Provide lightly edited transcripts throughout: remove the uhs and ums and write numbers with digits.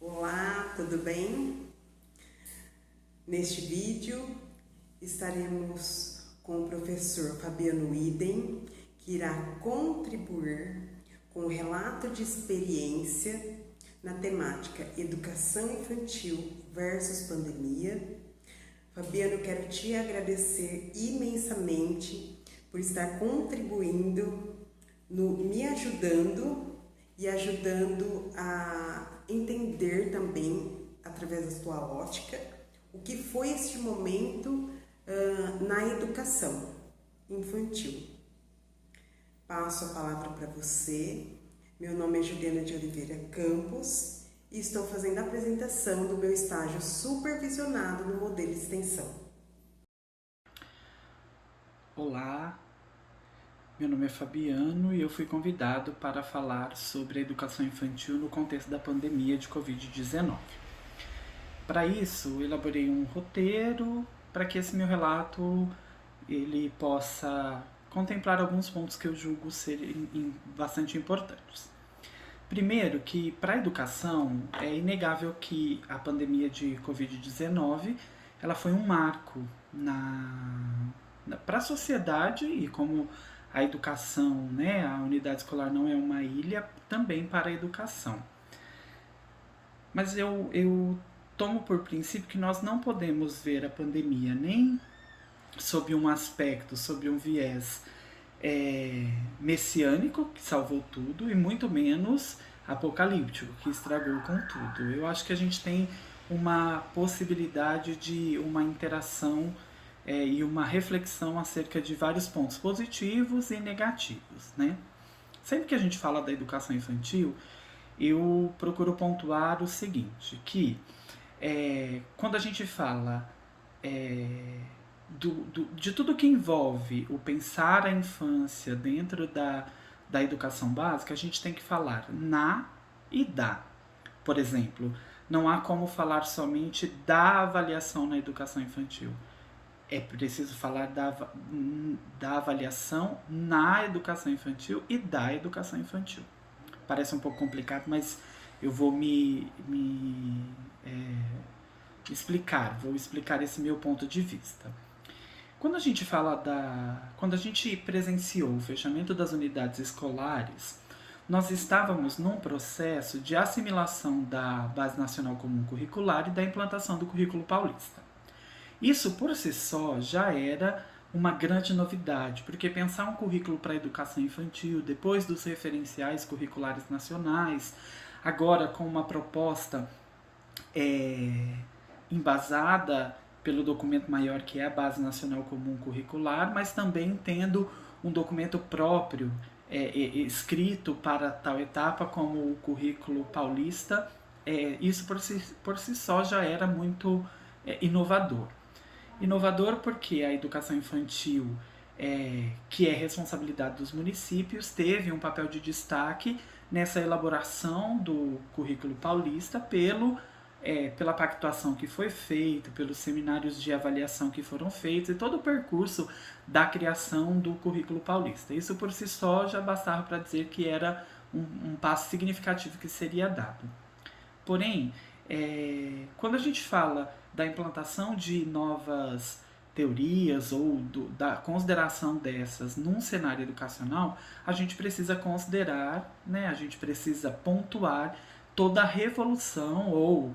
Olá, tudo bem? Neste vídeo estaremos com o professor Fabiano Idem, que irá contribuir com o relato de experiência na temática Educação Infantil versus Pandemia. Fabiano, quero te agradecer imensamente por estar contribuindo, me ajudando e ajudando a entender também, através da sua ótica, o que foi este momento na educação infantil. Passo a palavra para você. Meu nome é Juliana de Oliveira Campos e estou fazendo a apresentação do meu estágio supervisionado no modelo extensão. Olá, meu nome é Fabiano e eu fui convidado para falar sobre a educação infantil no contexto da pandemia de Covid-19. Para isso, elaborei um roteiro para que esse meu relato ele possa contemplar alguns pontos que eu julgo serem bastante importantes. Primeiro, que para a educação é inegável que a pandemia de Covid-19 ela foi um marco para a sociedade e como a educação, né, a unidade escolar não é uma ilha, também para a educação. Mas eu tomo por princípio que nós não podemos ver a pandemia nem sob um aspecto, sob um viés messiânico, que salvou tudo, e muito menos apocalíptico, que estragou com tudo. Eu acho que a gente tem uma possibilidade de uma interação e uma reflexão acerca de vários pontos positivos e negativos, né? Sempre que a gente fala da educação infantil, eu procuro pontuar o seguinte, que quando a gente fala de tudo que envolve o pensar a infância dentro da educação básica, a gente tem que falar na e da. Por exemplo, não há como falar somente da avaliação na educação infantil. É preciso falar da avaliação na educação infantil e da educação infantil. Parece um pouco complicado, mas eu vou vou explicar esse meu ponto de vista. Quando a gente presenciou o fechamento das unidades escolares, nós estávamos num processo de assimilação da Base Nacional Comum Curricular e da implantação do Currículo Paulista. Isso por si só já era uma grande novidade, porque pensar um currículo para a educação infantil, depois dos referenciais curriculares nacionais, agora com uma proposta embasada pelo documento maior que é a Base Nacional Comum Curricular, mas também tendo um documento próprio escrito para tal etapa, como o Currículo Paulista, isso por si só já era muito inovador. Inovador porque a educação infantil, que é responsabilidade dos municípios, teve um papel de destaque nessa elaboração do Currículo Paulista pela pactuação que foi feita, pelos seminários de avaliação que foram feitos e todo o percurso da criação do Currículo Paulista. Isso por si só já bastava para dizer que era um passo significativo que seria dado. Porém, quando a gente fala da implantação de novas teorias ou da consideração dessas num cenário educacional, a gente precisa considerar, né, a gente precisa pontuar toda a revolução ou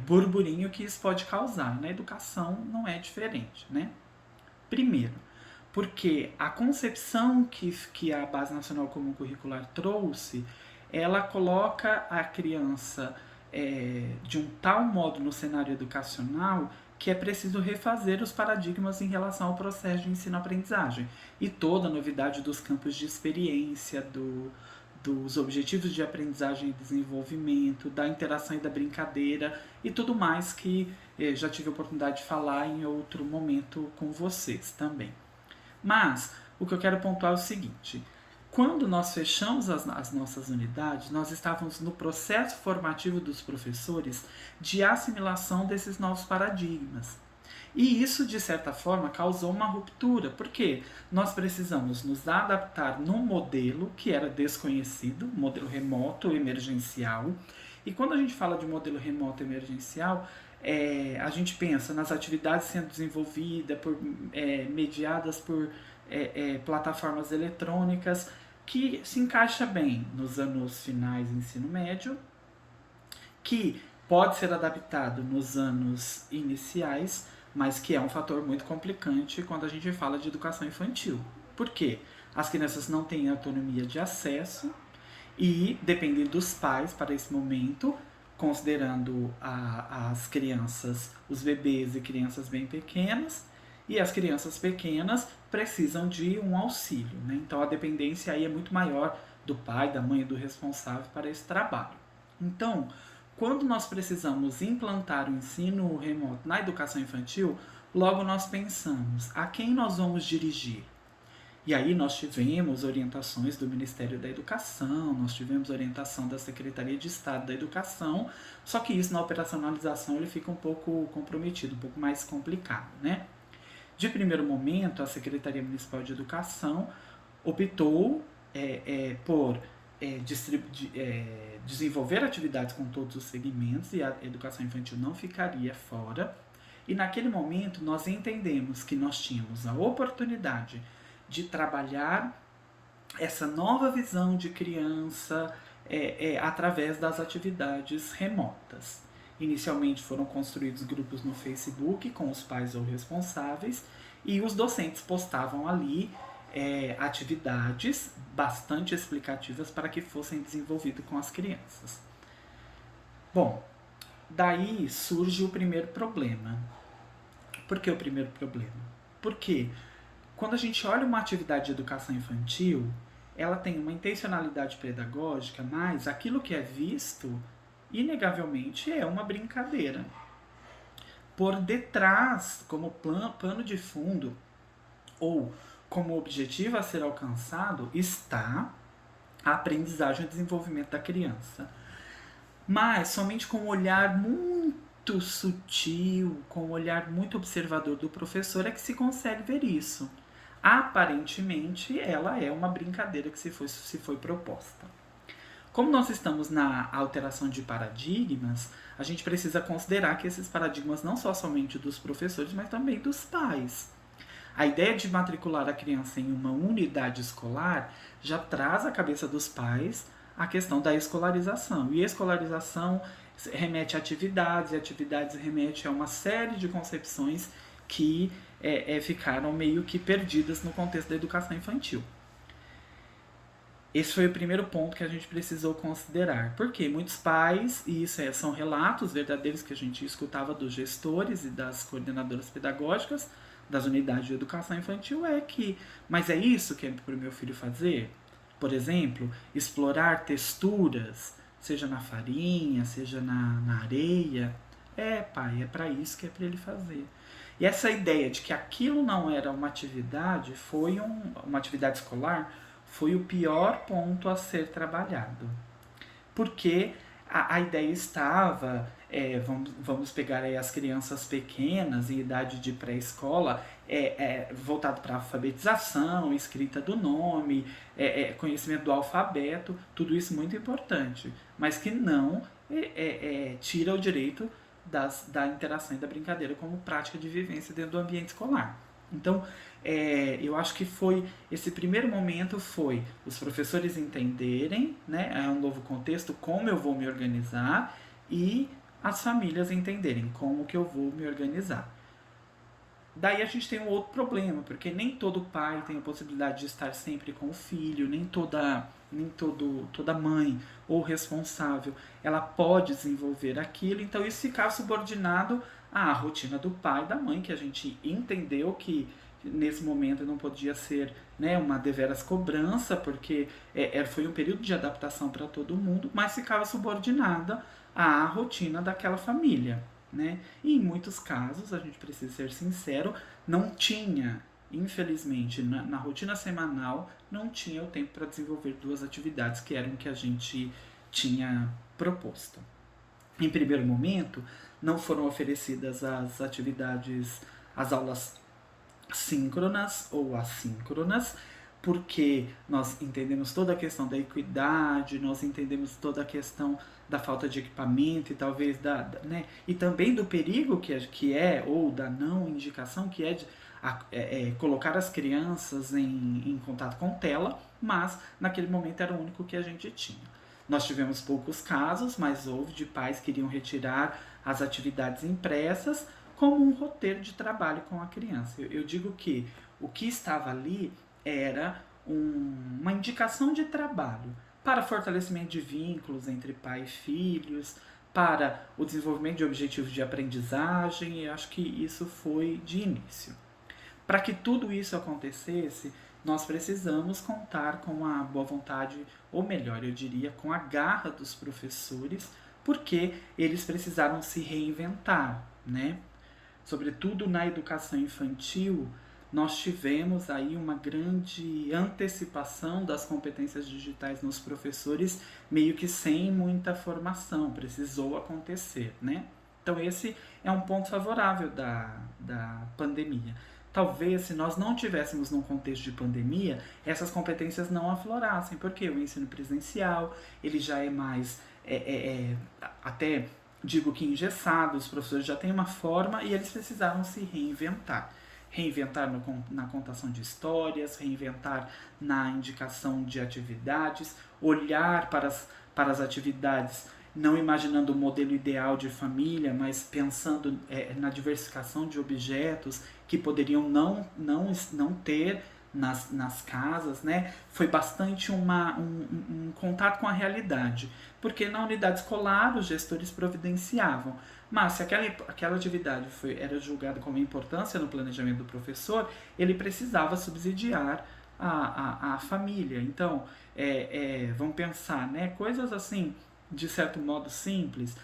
burburinho que isso pode causar. Na educação não é diferente, né? Primeiro, porque a concepção que a Base Nacional Comum Curricular trouxe, ela coloca a criança de um tal modo no cenário educacional que é preciso refazer os paradigmas em relação ao processo de ensino-aprendizagem e toda a novidade dos campos de experiência, dos objetivos de aprendizagem e desenvolvimento, da interação e da brincadeira e tudo mais que já tive a oportunidade de falar em outro momento com vocês também. Mas o que eu quero pontuar é o seguinte: quando nós fechamos as nossas unidades, nós estávamos no processo formativo dos professores de assimilação desses novos paradigmas. E isso, de certa forma, causou uma ruptura, porque nós precisamos nos adaptar num modelo que era desconhecido, modelo remoto, emergencial, E quando a gente fala de modelo remoto emergencial, a gente pensa nas atividades sendo desenvolvidas, mediadas por plataformas eletrônicas, que se encaixa bem nos anos finais do ensino médio, que pode ser adaptado nos anos iniciais, mas que é um fator muito complicante quando a gente fala de educação infantil. Por quê? As crianças não têm autonomia de acesso e, dependendo dos pais para esse momento, considerando as crianças, os bebês e crianças bem pequenas, e as crianças pequenas precisam de um auxílio, né? Então a dependência aí é muito maior do pai, da mãe e do responsável para esse trabalho. Então, quando nós precisamos implantar o ensino remoto na educação infantil, logo nós pensamos a quem nós vamos dirigir. E aí nós tivemos orientações do Ministério da Educação, nós tivemos orientação da Secretaria de Estado da Educação, só que isso na operacionalização ele fica um pouco comprometido, um pouco mais complicado, né? De primeiro momento, a Secretaria Municipal de Educação optou por desenvolver atividades com todos os segmentos e a educação infantil não ficaria fora. E naquele momento nós entendemos que nós tínhamos a oportunidade de trabalhar essa nova visão de criança através das atividades remotas. Inicialmente foram construídos grupos no Facebook com os pais ou responsáveis e os docentes postavam ali atividades bastante explicativas para que fossem desenvolvidas com as crianças. Bom, daí surge o primeiro problema. Por que o primeiro problema? Porque quando a gente olha uma atividade de educação infantil, ela tem uma intencionalidade pedagógica, mas aquilo que é visto, inegavelmente, é uma brincadeira. Por detrás, como pano de fundo, ou como objetivo a ser alcançado, está a aprendizagem e o desenvolvimento da criança. Mas somente com um olhar muito sutil, com um olhar muito observador do professor é que se consegue ver isso. Aparentemente, ela é uma brincadeira que se foi proposta. Como nós estamos na alteração de paradigmas, a gente precisa considerar que esses paradigmas não são somente dos professores, mas também dos pais. A ideia de matricular a criança em uma unidade escolar já traz à cabeça dos pais a questão da escolarização. E a escolarização remete a atividades, e atividades remete a uma série de concepções que ficaram meio que perdidas no contexto da educação infantil. Esse foi o primeiro ponto que a gente precisou considerar. Porque muitos pais, e isso são relatos verdadeiros que a gente escutava dos gestores e das coordenadoras pedagógicas das unidades de educação infantil, mas é isso que é para o meu filho fazer? Por exemplo, explorar texturas, seja na farinha, seja na areia. Pai, é para isso que é para ele fazer. E essa ideia de que aquilo não era uma atividade, uma atividade escolar, foi o pior ponto a ser trabalhado. Porque a ideia estava, vamos pegar aí as crianças pequenas em idade de pré-escola, voltado para alfabetização, escrita do nome, conhecimento do alfabeto, tudo isso muito importante, mas que não tira o direito da interação e da brincadeira como prática de vivência dentro do ambiente escolar. Então, eu acho que esse primeiro momento foi os professores entenderem, né, um novo contexto, como eu vou me organizar, e as famílias entenderem como que eu vou me organizar. Daí a gente tem um outro problema, porque nem todo pai tem a possibilidade de estar sempre com o filho, nem toda mãe ou responsável, ela pode desenvolver aquilo, então isso ficava subordinado à rotina do pai e da mãe, que a gente entendeu que nesse momento não podia ser, né, uma deveras cobrança, porque foi um período de adaptação para todo mundo, mas ficava subordinada à rotina daquela família, né? E em muitos casos, a gente precisa ser sincero, não tinha, infelizmente, na rotina semanal, não tinha o tempo para desenvolver duas atividades que eram que a gente tinha proposto. Em primeiro momento, não foram oferecidas as atividades, as aulas síncronas ou assíncronas, porque nós entendemos toda a questão da equidade, nós entendemos toda a questão da falta de equipamento e talvez né, e também do perigo que é ou da não indicação, que é de colocar as crianças em contato com tela, mas naquele momento era o único que a gente tinha. Nós tivemos poucos casos, mas houve de pais que queriam retirar as atividades impressas como um roteiro de trabalho com a criança. Eu digo que o que estava ali era uma indicação de trabalho para fortalecimento de vínculos entre pai e filhos, para o desenvolvimento de objetivos de aprendizagem, e acho que isso foi de início. Para que tudo isso acontecesse, nós precisamos contar com a boa vontade, ou melhor, eu diria, com a garra dos professores, porque eles precisaram se reinventar, né? Sobretudo na educação infantil, nós tivemos aí uma grande antecipação das competências digitais nos professores, meio que sem muita formação, precisou acontecer, né? Então esse é um ponto favorável da pandemia. Talvez, se nós não tivéssemos num contexto de pandemia, essas competências não aflorassem, porque o ensino presencial, ele já é mais, até digo que engessado, os professores já têm uma forma e eles precisaram se reinventar. Reinventar na contação de histórias, reinventar na indicação de atividades, olhar para as atividades não imaginando o modelo ideal de família, mas pensando na diversificação de objetos que poderiam não ter nas casas, né? Foi bastante um contato com a realidade, porque na unidade escolar os gestores providenciavam, mas se aquela atividade era julgada como importância no planejamento do professor, ele precisava subsidiar a família. Então, vamos pensar, né? Coisas assim, de certo modo simples.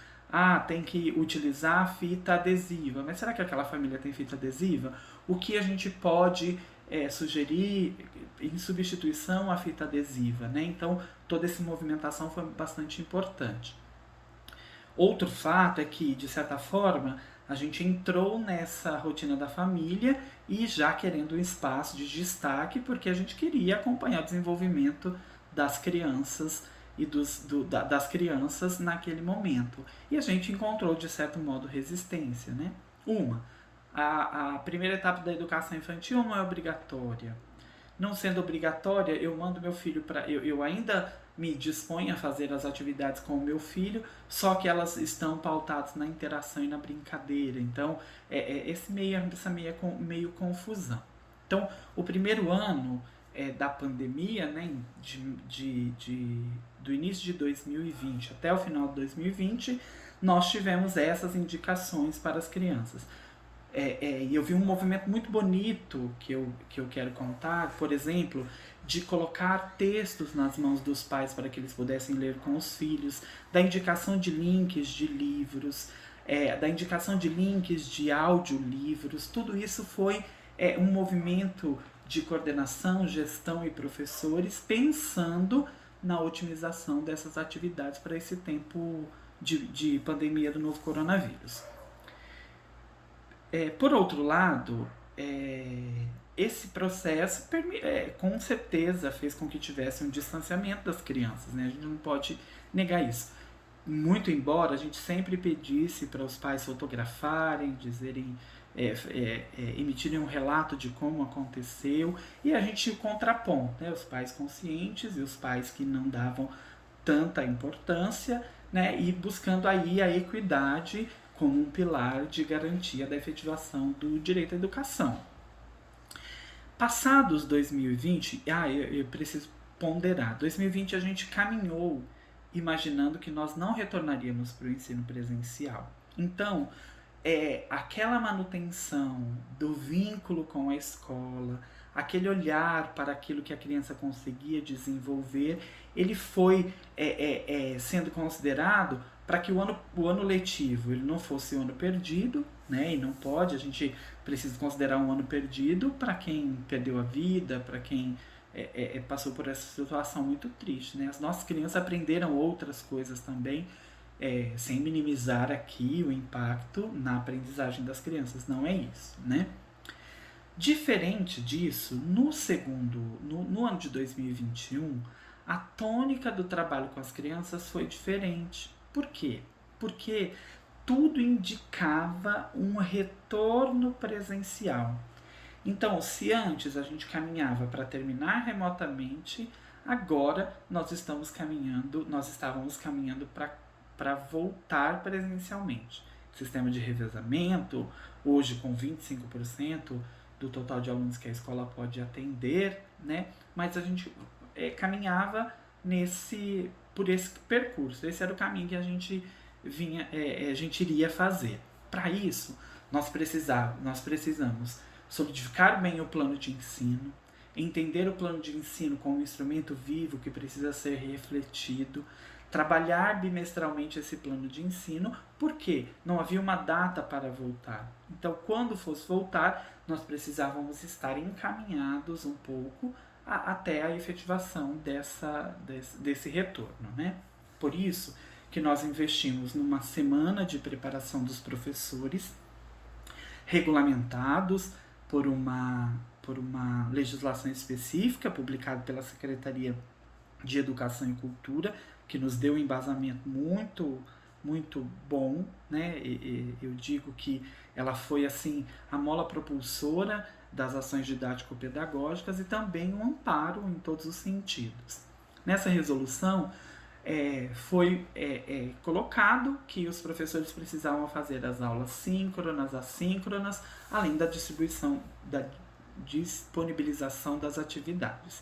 Tem que utilizar fita adesiva, mas será que aquela família tem fita adesiva? O que a gente pode sugerir em substituição à fita adesiva, né? Então, toda essa movimentação foi bastante importante. Outro fato é que, de certa forma, a gente entrou nessa rotina da família e já querendo um espaço de destaque, porque a gente queria acompanhar o desenvolvimento das crianças e das crianças naquele momento. E a gente encontrou, de certo modo, resistência, né? A primeira etapa da educação infantil não é obrigatória. Não sendo obrigatória, eu mando meu filho para... Eu ainda me disponho a fazer as atividades com o meu filho, só que elas estão pautadas na interação e na brincadeira. Então, essa meio confusão. Então, o primeiro ano da pandemia, né, do início de 2020 até o final de 2020, nós tivemos essas indicações para as crianças. E eu vi um movimento muito bonito que eu quero contar, por exemplo, de colocar textos nas mãos dos pais para que eles pudessem ler com os filhos, da indicação de links de livros, da indicação de links de audiolivros. Tudo isso foi um movimento de coordenação, gestão e professores pensando na otimização dessas atividades para esse tempo de pandemia do novo coronavírus. Por outro lado, esse processo com certeza fez com que tivesse um distanciamento das crianças, né? A gente não pode negar isso. Muito embora a gente sempre pedisse para os pais fotografarem, dizerem, emitirem um relato de como aconteceu, e a gente contrapõe, né? Os pais conscientes e os pais que não davam tanta importância, né? E buscando aí a equidade como um pilar de garantia da efetivação do direito à educação. Passados 2020, eu preciso ponderar, 2020 a gente caminhou imaginando que nós não retornaríamos para o ensino presencial. Então, aquela manutenção do vínculo com a escola, aquele olhar para aquilo que a criança conseguia desenvolver, ele foi sendo considerado para que o ano letivo ele não fosse um ano perdido, né? E não pode, a gente precisa considerar um ano perdido para quem perdeu a vida, para quem passou por essa situação muito triste, né? As nossas crianças aprenderam outras coisas também, sem minimizar aqui o impacto na aprendizagem das crianças, não é isso, né? Diferente disso, no ano de 2021, a tônica do trabalho com as crianças foi diferente. Por quê? Porque tudo indicava um retorno presencial. Então, se antes a gente caminhava para terminar remotamente, agora nós estávamos caminhando para voltar presencialmente. Sistema de revezamento, hoje com 25% do total de alunos que a escola pode atender, né? Mas a gente caminhava por esse percurso. Esse era o caminho que a gente iria fazer. Para isso, nós precisamos solidificar bem o plano de ensino, entender o plano de ensino como um instrumento vivo que precisa ser refletido, trabalhar bimestralmente esse plano de ensino, porque não havia uma data para voltar. Então, quando fosse voltar, nós precisávamos estar encaminhados um pouco até a efetivação desse retorno, né? Por isso que nós investimos numa semana de preparação dos professores, regulamentados por uma legislação específica publicada pela Secretaria de Educação e Cultura, que nos deu um embasamento muito bom, né? Eu digo que ela foi assim a mola propulsora das ações didático-pedagógicas e também um amparo em todos os sentidos. Nessa resolução foi colocado que os professores precisavam fazer as aulas síncronas, assíncronas, além da disponibilização das atividades.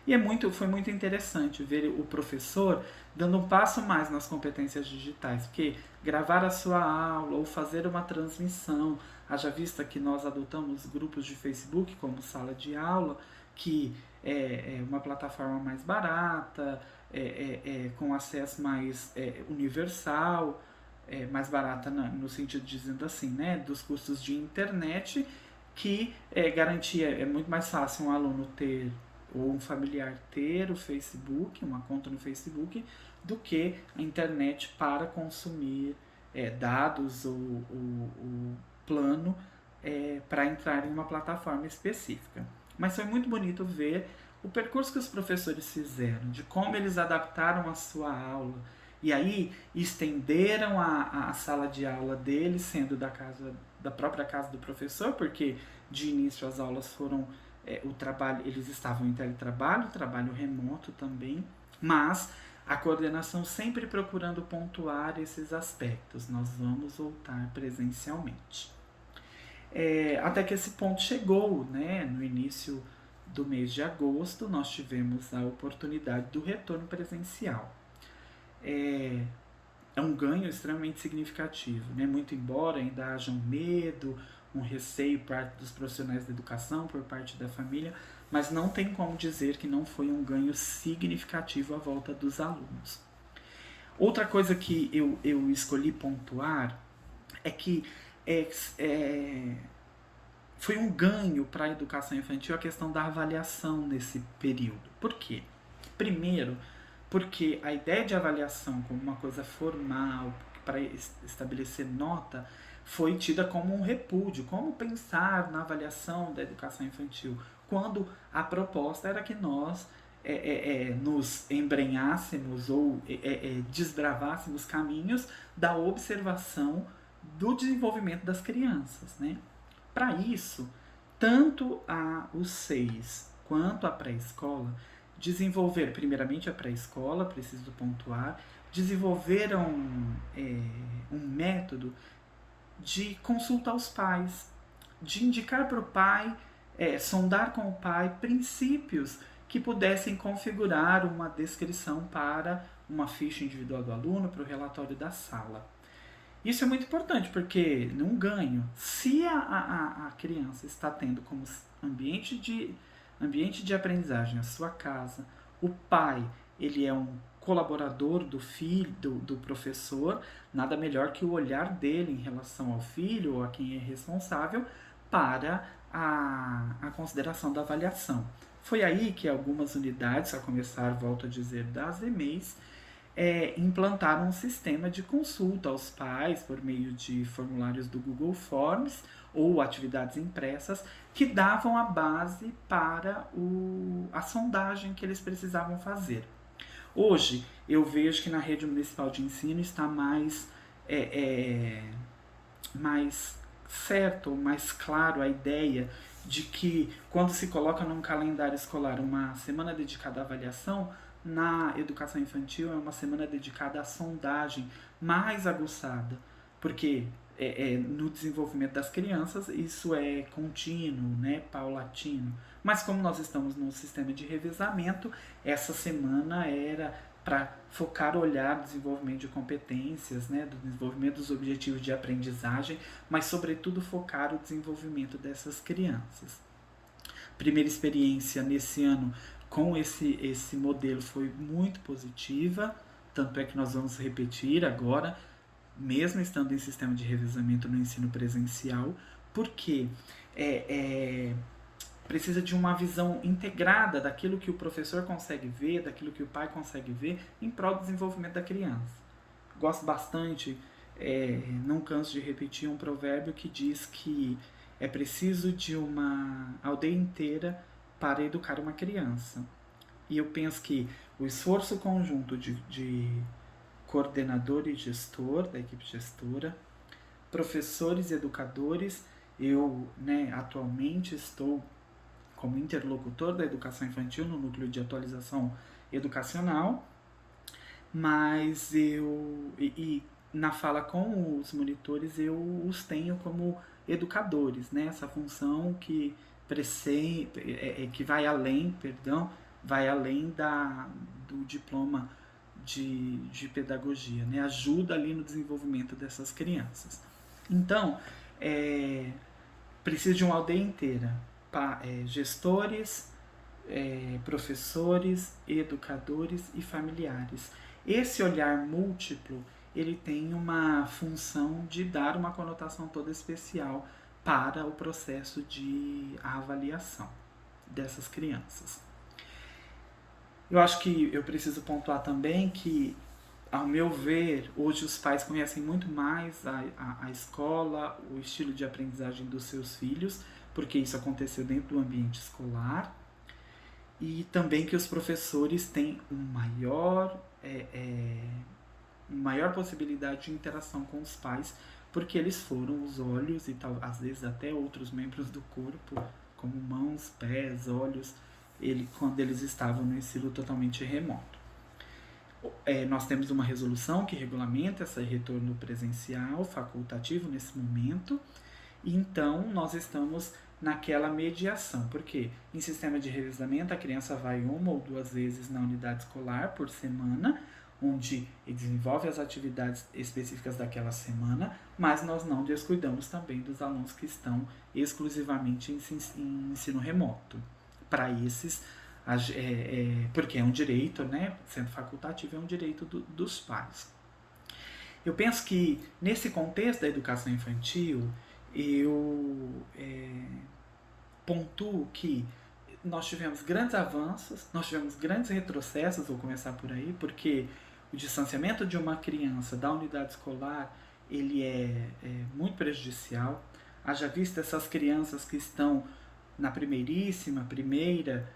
E foi muito interessante ver o professor dando um passo mais nas competências digitais, porque gravar a sua aula ou fazer uma transmissão, haja vista que nós adotamos grupos de Facebook como sala de aula, que é uma plataforma mais barata, com acesso mais universal, mais barata no sentido dizendo assim, né, dos custos de internet, que é muito mais fácil um aluno ter ou um familiar ter o Facebook, uma conta no Facebook, do que a internet para consumir dados ou plano para entrar em uma plataforma específica. Mas foi muito bonito ver o percurso que os professores fizeram, de como eles adaptaram a sua aula, e aí estenderam a sala de aula deles, sendo da própria casa do professor, porque de início as aulas foram eles estavam em teletrabalho, trabalho remoto também, mas a coordenação sempre procurando pontuar esses aspectos. Nós vamos voltar presencialmente. Até que esse ponto chegou, né? No início do mês de agosto, nós tivemos a oportunidade do retorno presencial. É um ganho extremamente significativo, né? Muito embora ainda haja um medo, um receio por parte dos profissionais da educação, por parte da família, mas não tem como dizer que não foi um ganho significativo à volta dos alunos. Outra coisa que eu escolhi pontuar é que foi um ganho para a educação infantil a questão da avaliação nesse período. Por quê? Primeiro, porque a ideia de avaliação como uma coisa formal, para estabelecer nota, foi tida como um repúdio. Como pensar na avaliação da educação infantil, quando a proposta era que nós nos embrenhássemos ou desbravássemos caminhos da observação do desenvolvimento das crianças, né? Para isso, tanto os 6 quanto a pré-escola desenvolveram, primeiramente a pré-escola, preciso pontuar, desenvolveram um método de consulta aos pais, de indicar para o pai, sondar com o pai princípios que pudessem configurar uma descrição para uma ficha individual do aluno, para o relatório da sala. Isso é muito importante, porque num ganho, se a criança está tendo como ambiente de aprendizagem a sua casa, o pai ele é um colaborador do filho, do professor, nada melhor que o olhar dele em relação ao filho ou a quem é responsável para a consideração da avaliação. Foi aí que algumas unidades, a começar, volto a dizer, das EMEIs, implantaram um sistema de consulta aos pais por meio de formulários do Google Forms ou atividades impressas, que davam a base para a sondagem que eles precisavam fazer. Hoje, eu vejo que na rede municipal de ensino está mais certo, mais claro a ideia de que quando se coloca num calendário escolar uma semana dedicada à avaliação, na educação infantil é uma semana dedicada à sondagem mais aguçada, porque no desenvolvimento das crianças isso é contínuo, né, paulatino. Mas como nós estamos num sistema de revezamento, essa semana era para focar o olhar no desenvolvimento de competências, né, do desenvolvimento dos objetivos de aprendizagem, mas sobretudo focar o desenvolvimento dessas crianças. Primeira experiência nesse ano com esse modelo foi muito positiva, tanto é que nós vamos repetir agora, mesmo estando em sistema de revezamento no ensino presencial, porque precisa de uma visão integrada daquilo que o professor consegue ver, daquilo que o pai consegue ver, em prol do desenvolvimento da criança. Gosto bastante, não canso de repetir um provérbio que diz que é preciso de uma aldeia inteira para educar uma criança. E eu penso que o esforço conjunto de coordenador e gestor, da equipe gestora, professores e educadores, eu atualmente estou como interlocutor da educação infantil no núcleo de atualização educacional, mas na fala com os monitores eu os tenho como educadores, né? Essa função que que vai além, vai além do diploma de pedagogia, né? Ajuda ali no desenvolvimento dessas crianças. Então, precisa de uma aldeia inteira, gestores, professores, educadores e familiares. Esse olhar múltiplo, ele tem uma função de dar uma conotação toda especial para o processo de avaliação dessas crianças. Eu acho que eu preciso pontuar também que, ao meu ver, hoje os pais conhecem muito mais a escola, o estilo de aprendizagem dos seus filhos, porque isso aconteceu dentro do ambiente escolar, e também que os professores têm maior possibilidade de interação com os pais, porque eles foram os olhos e às vezes até outros membros do corpo, como mãos, pés, olhos, quando eles estavam no ensino totalmente remoto. Nós temos uma resolução que regulamenta esse retorno presencial, facultativo nesse momento, e então nós estamos naquela mediação, porque em sistema de revezamento a criança vai 1 ou 2 vezes na unidade escolar por semana, onde desenvolve as atividades específicas daquela semana, mas nós não descuidamos também dos alunos que estão exclusivamente em ensino remoto. Para esses, porque é um direito, né? Sendo facultativo, é um direito dos pais. Eu penso que nesse contexto da educação infantil, eu pontuo que nós tivemos grandes avanços, nós tivemos grandes retrocessos, vou começar por aí, porque o distanciamento de uma criança da unidade escolar, ele é muito prejudicial. Haja vista essas crianças que estão na primeira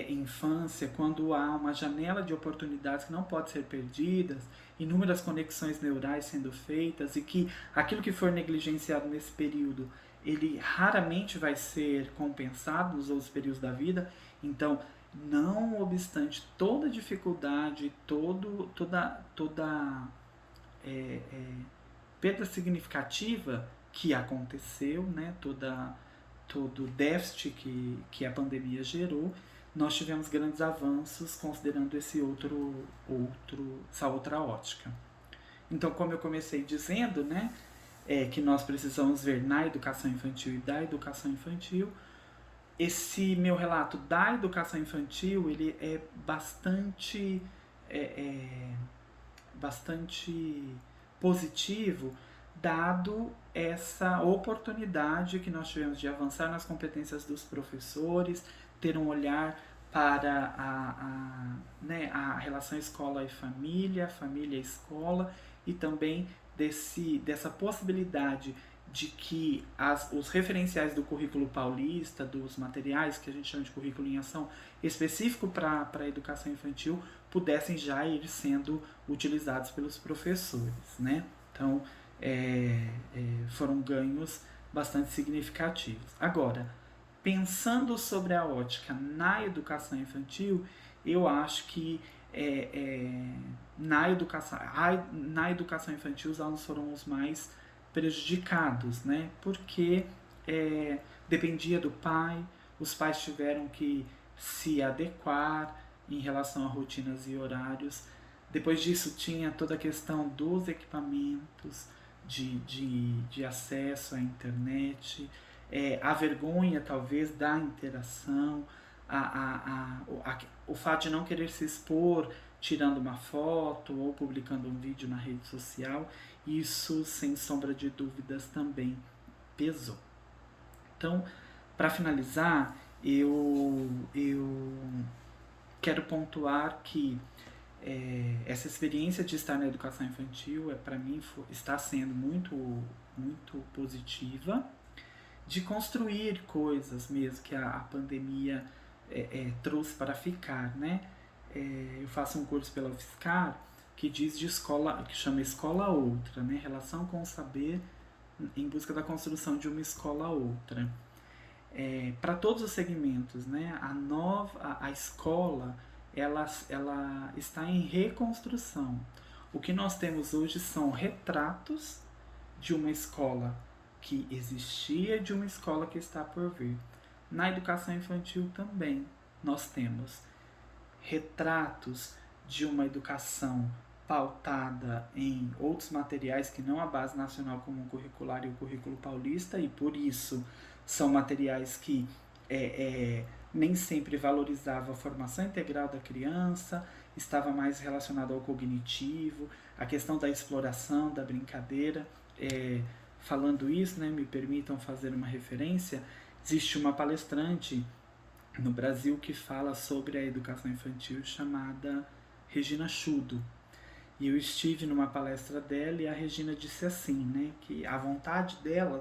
infância, quando há uma janela de oportunidades que não pode ser perdidas, inúmeras conexões neurais sendo feitas, e que aquilo que for negligenciado nesse período, ele raramente vai ser compensado nos outros períodos da vida. Então, não obstante toda dificuldade, toda perda significativa que aconteceu, né, todo o déficit que a pandemia gerou, nós tivemos grandes avanços considerando essa outra ótica. Então, como eu comecei dizendo, né, que nós precisamos ver na educação infantil e da educação infantil, esse meu relato da educação infantil, ele é bastante positivo, dado essa oportunidade que nós tivemos de avançar nas competências dos professores, ter um olhar para a relação escola e família, família e escola, e também dessa possibilidade de que os referenciais do currículo paulista, dos materiais que a gente chama de currículo em ação, específico para a educação infantil, pudessem já ir sendo utilizados pelos professores, né? Então, foram ganhos bastante significativos. Agora, pensando sobre a ótica na educação infantil, eu acho que na educação infantil os alunos foram os mais prejudicados, né? Porque dependia do pai, os pais tiveram que se adequar em relação a rotinas e horários. Depois disso tinha toda a questão dos equipamentos, de acesso à internet, a vergonha talvez da interação, o fato de não querer se expor tirando uma foto ou publicando um vídeo na rede social, isso sem sombra de dúvidas também pesou. Então, para finalizar, eu quero pontuar que essa experiência de estar na educação infantil, para mim, está sendo muito, muito positiva, de construir coisas mesmo que a pandemia trouxe para ficar, né? Eu faço um curso pela UFSCar que diz de escola, que chama Escola Outra, né? Relação com o saber em busca da construção de uma escola outra. Para todos os segmentos, né? A escola ela está em reconstrução. O que nós temos hoje são retratos de uma escola que existia, de uma escola que está por vir. Na educação infantil também nós temos retratos de uma educação pautada em outros materiais que não a Base Nacional Comum Curricular e o Currículo Paulista, e por isso são materiais que nem sempre valorizava a formação integral da criança, estava mais relacionado ao cognitivo, a questão da exploração, da brincadeira. Falando isso, né, me permitam fazer uma referência, existe uma palestrante no Brasil que fala sobre a educação infantil chamada Regina Schudo. E eu estive numa palestra dela e a Regina disse assim, né, que a vontade dela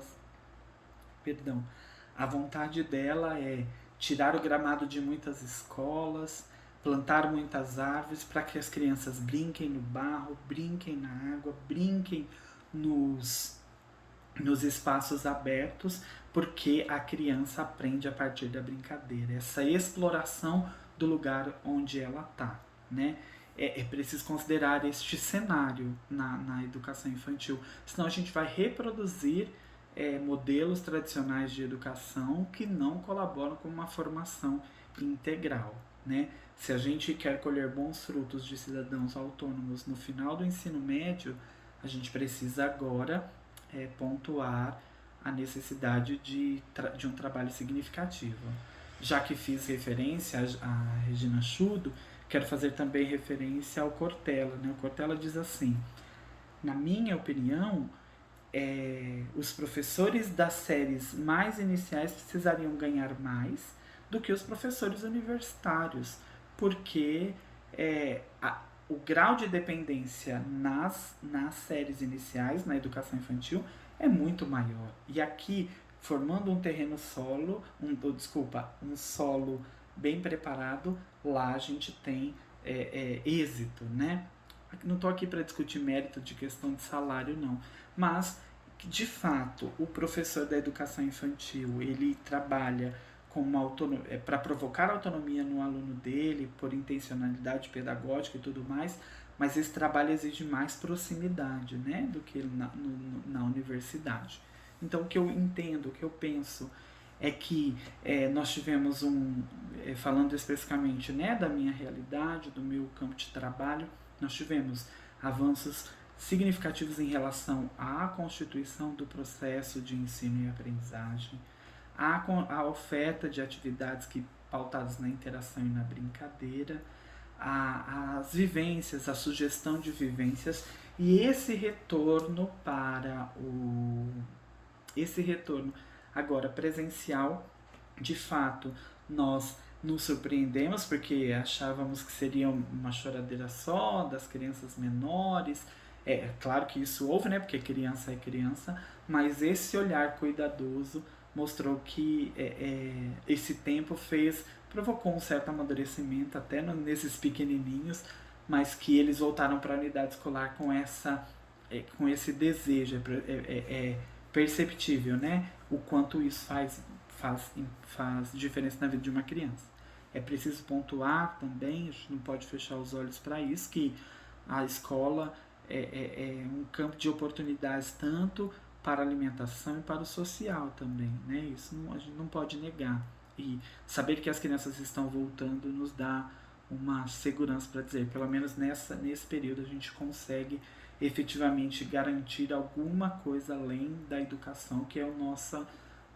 é tirar o gramado de muitas escolas, plantar muitas árvores para que as crianças brinquem no barro, brinquem na água, brinquem nos espaços abertos, porque a criança aprende a partir da brincadeira, essa exploração do lugar onde ela está, né? É preciso considerar este cenário na educação infantil, senão a gente vai reproduzir modelos tradicionais de educação que não colaboram com uma formação integral, né? Se a gente quer colher bons frutos de cidadãos autônomos no final do ensino médio, a gente precisa agora pontuar a necessidade de um trabalho significativo. Já que fiz referência a Regina Schudo, quero fazer também referência ao Cortella, né? O Cortella diz assim: na minha opinião, os professores das séries mais iniciais precisariam ganhar mais do que os professores universitários, porque o grau de dependência nas séries iniciais, na educação infantil, é muito maior. E aqui, formando um solo bem preparado, lá a gente tem êxito, né? Não estou aqui para discutir mérito de questão de salário, não. Mas, de fato, o professor da educação infantil, ele trabalha com uma autonomia, para provocar autonomia no aluno dele, por intencionalidade pedagógica e tudo mais, mas esse trabalho exige mais proximidade, né, do que na universidade. Então, o que eu entendo, o que eu penso, é que nós tivemos falando especificamente, né, da minha realidade, do meu campo de trabalho, nós tivemos avanços significativos em relação à constituição do processo de ensino e aprendizagem, a oferta de atividades pautadas na interação e na brincadeira, as vivências, a sugestão de vivências e esse retorno agora presencial. De fato, nós nos surpreendemos porque achávamos que seria uma choradeira só das crianças menores, É claro que isso houve, né? Porque criança é criança, mas esse olhar cuidadoso mostrou que esse tempo provocou um certo amadurecimento até nesses pequenininhos, mas que eles voltaram para a unidade escolar com esse desejo. É perceptível, né? O quanto isso faz diferença na vida de uma criança. É preciso pontuar também, a gente não pode fechar os olhos para isso, que a escola é um campo de oportunidades tanto para a alimentação e para o social também, né? Isso a gente não pode negar. E saber que as crianças estão voltando nos dá uma segurança para dizer, pelo menos nesse período a gente consegue efetivamente garantir alguma coisa além da educação, que é a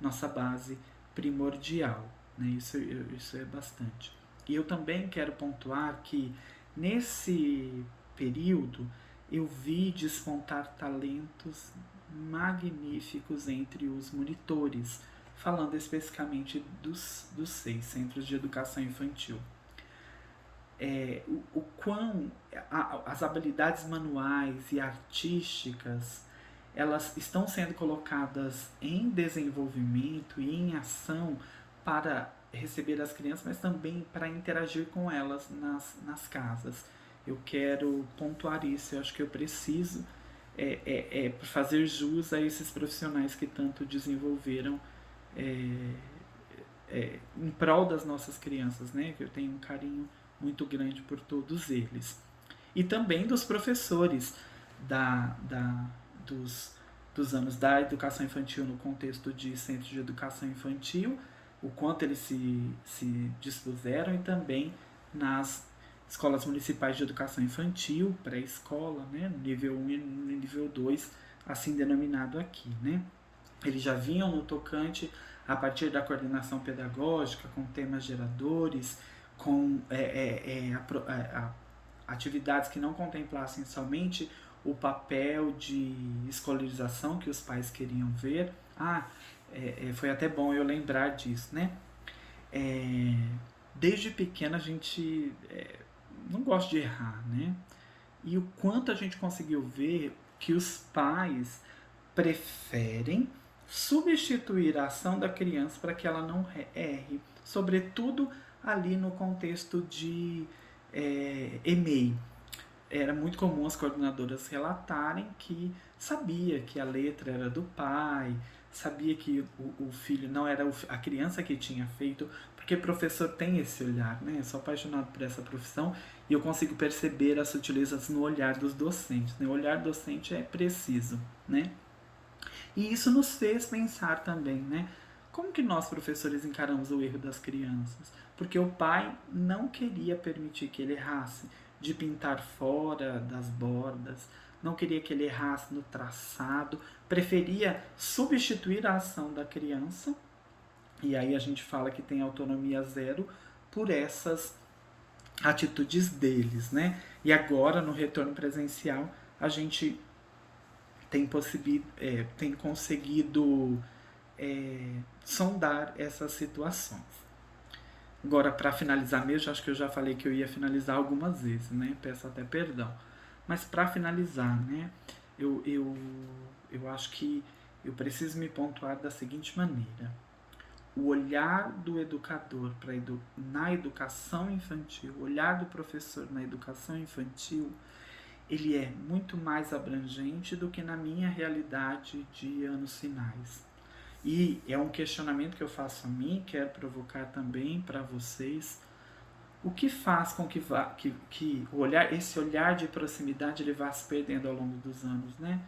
nossa base primordial, né? Isso é bastante. E eu também quero pontuar que nesse período eu vi despontar talentos magníficos entre os monitores, falando especificamente dos 6 centros de educação infantil. O quão as habilidades manuais e artísticas elas estão sendo colocadas em desenvolvimento e em ação para receber as crianças, mas também para interagir com elas nas casas. Eu quero pontuar isso, eu acho que eu preciso fazer jus a esses profissionais que tanto desenvolveram em prol das nossas crianças, né? Que eu tenho um carinho muito grande por todos eles. E também dos professores dos anos da educação infantil no contexto de centros de educação infantil, o quanto eles se dispuseram, e também nas escolas municipais de educação infantil, pré-escola, né, no nível 1 e no nível 2, assim denominado aqui, né. Eles já vinham no tocante a partir da coordenação pedagógica, com temas geradores, com atividades que não contemplassem somente o papel de escolarização que os pais queriam ver. Foi até bom eu lembrar disso, né? Desde pequena a gente não gosta de errar, né? E o quanto a gente conseguiu ver que os pais preferem substituir a ação da criança para que ela não erre, sobretudo ali no contexto de e-mail. Era muito comum as coordenadoras relatarem que sabia que a letra era do pai, sabia que o filho não era a criança que tinha feito, porque professor tem esse olhar, né? Eu sou apaixonado por essa profissão e eu consigo perceber as sutilezas no olhar dos docentes, né? O olhar docente é preciso, né? E isso nos fez pensar também, né? Como que nós, professores, encaramos o erro das crianças? Porque o pai não queria permitir que ele errasse de pintar fora das bordas, não queria que ele errasse no traçado, preferia substituir a ação da criança, e aí a gente fala que tem autonomia zero por essas atitudes deles, né? E agora, no retorno presencial, a gente tem conseguido sondar essas situações. Agora, para finalizar mesmo, acho que eu já falei que eu ia finalizar algumas vezes, né? Peço até perdão. Mas para finalizar, né? Eu acho que eu preciso me pontuar da seguinte maneira. O olhar do educador na educação infantil, o olhar do professor na educação infantil, ele é muito mais abrangente do que na minha realidade de anos finais. E é um questionamento que eu faço a mim, quero provocar também para vocês. O que faz com que esse olhar de proximidade ele vá se perdendo ao longo dos anos, né?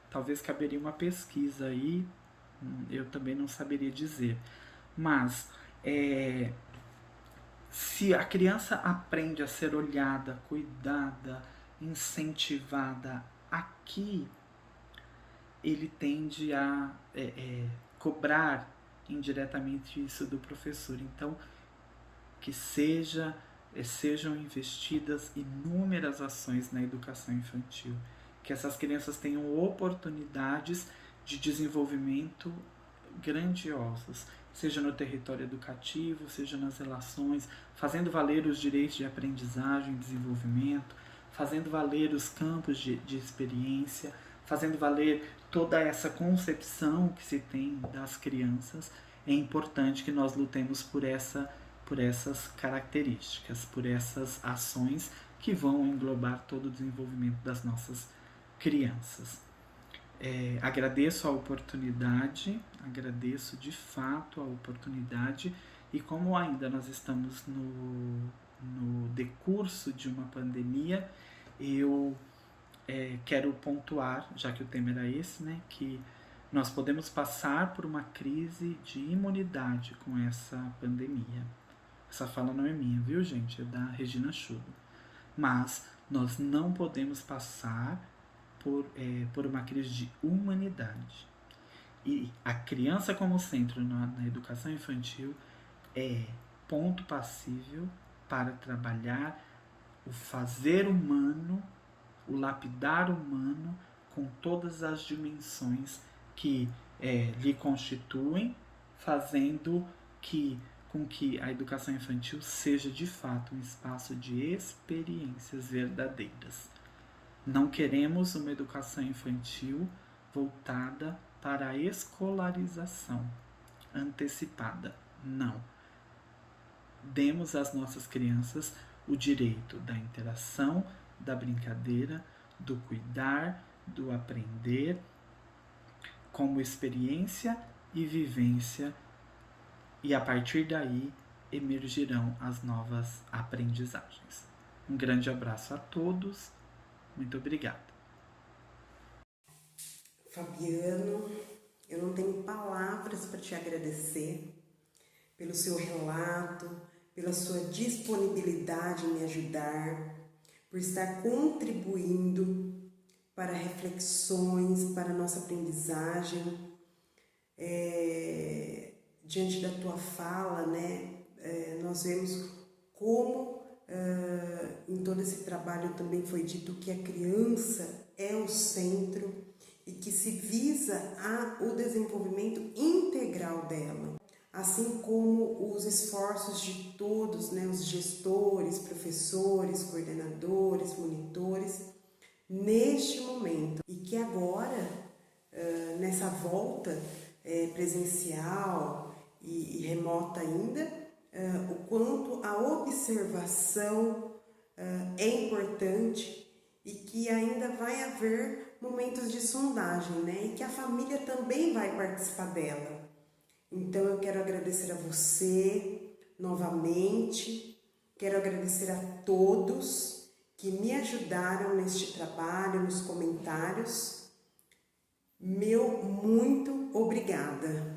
Talvez caberia uma pesquisa aí, eu também não saberia dizer. Mas se a criança aprende a ser olhada, cuidada, incentivada aqui, ele tende a cobrar indiretamente isso do professor. Então, que sejam investidas inúmeras ações na educação infantil, que essas crianças tenham oportunidades de desenvolvimento grandiosas, seja no território educativo, seja nas relações, fazendo valer os direitos de aprendizagem e desenvolvimento, fazendo valer os campos de experiência, fazendo valer toda essa concepção que se tem das crianças. É importante que nós lutemos por essas características, por essas ações que vão englobar todo o desenvolvimento das nossas crianças. Agradeço a oportunidade, agradeço de fato a oportunidade, e como ainda nós estamos no decurso de uma pandemia, eu quero pontuar, já que o tema era esse, né, que nós podemos passar por uma crise de imunidade com essa pandemia. Essa fala não é minha, viu, gente? É da Regina Schuller. Mas nós não podemos passar por uma crise de humanidade. E a criança como centro na educação infantil é ponto passível para trabalhar o fazer humano, o lapidar humano, com todas as dimensões que lhe constituem, fazendo com que a educação infantil seja de fato um espaço de experiências verdadeiras. Não queremos uma educação infantil voltada para a escolarização antecipada. Não. Demos às nossas crianças o direito da interação, da brincadeira, do cuidar, do aprender, como experiência e vivência, e a partir daí emergirão as novas aprendizagens. Um grande abraço a todos, muito obrigado. Fabiano, eu não tenho palavras para te agradecer pelo seu relato, pela sua disponibilidade em me ajudar, por estar contribuindo para reflexões, para a nossa aprendizagem. Diante da tua fala, né, nós vemos como em todo esse trabalho também foi dito que a criança é o centro e que se visa o desenvolvimento integral dela, assim como os esforços de todos, né, os gestores, professores, coordenadores, monitores, neste momento. E que agora, nessa volta presencial e remota ainda, o quanto a observação é importante e que ainda vai haver momentos de sondagem, né? E que a família também vai participar dela. Então eu quero agradecer a você novamente, quero agradecer a todos que me ajudaram neste trabalho, nos comentários. Meu muito obrigada.